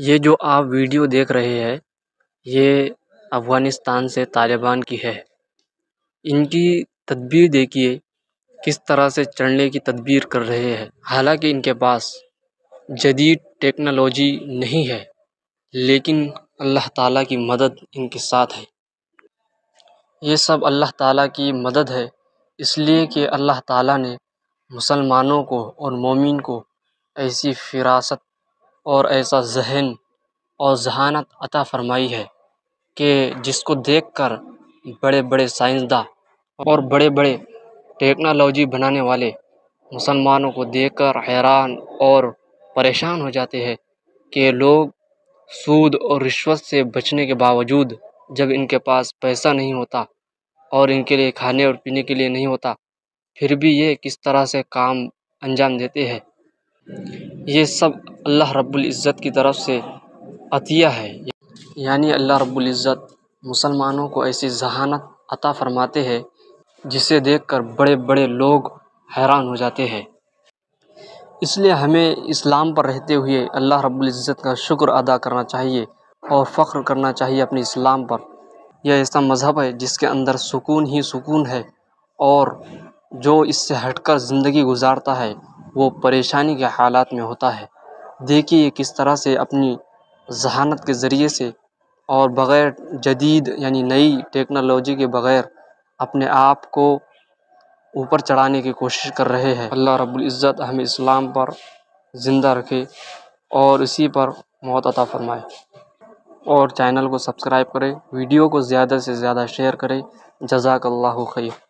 یہ جو آپ ویڈیو دیکھ رہے ہیں یہ افغانستان سے طالبان کی ہے۔ ان کی تدبیر دیکھیے کس طرح سے چڑھنے کی تدبیر کر رہے ہیں، حالانکہ ان کے پاس جدید ٹیکنالوجی نہیں ہے، لیکن اللہ تعالیٰ کی مدد ان کے ساتھ ہے۔ یہ سب اللہ تعالیٰ کی مدد ہے، اس لیے کہ اللہ تعالیٰ نے مسلمانوں کو اور مومن کو ایسی فراست اور ایسا ذہن اور ذہانت عطا فرمائی ہے کہ جس کو دیکھ کر بڑے بڑے سائنسداں اور بڑے بڑے ٹیکنالوجی بنانے والے مسلمانوں کو دیکھ کر حیران اور پریشان ہو جاتے ہیں کہ لوگ سود اور رشوت سے بچنے کے باوجود جب ان کے پاس پیسہ نہیں ہوتا اور ان کے لیے کھانے اور پینے کے لیے نہیں ہوتا، پھر بھی یہ کس طرح سے کام انجام دیتے ہیں۔ یہ سب اللہ رب العزت کی طرف سے عطیہ ہے، یعنی اللہ رب العزت مسلمانوں کو ایسی ذہانت عطا فرماتے ہیں جسے دیکھ کر بڑے بڑے لوگ حیران ہو جاتے ہیں۔ اس لیے ہمیں اسلام پر رہتے ہوئے اللہ رب العزت کا شکر ادا کرنا چاہیے اور فخر کرنا چاہیے اپنے اسلام پر۔ یہ ایسا مذہب ہے جس کے اندر سکون ہی سکون ہے، اور جو اس سے ہٹ کر زندگی گزارتا ہے وہ پریشانی کے حالات میں ہوتا ہے۔ دیکھیے کس طرح سے اپنی ذہانت کے ذریعے سے اور بغیر جدید یعنی نئی ٹیکنالوجی کے بغیر اپنے آپ کو اوپر چڑھانے کی کوشش کر رہے ہیں۔ اللہ رب العزت ہمیں اسلام پر زندہ رکھے اور اسی پر موت عطا فرمائے۔ اور چینل کو سبسکرائب کریں، ویڈیو کو زیادہ سے زیادہ شیئر کریں۔ جزاک اللہ خیر۔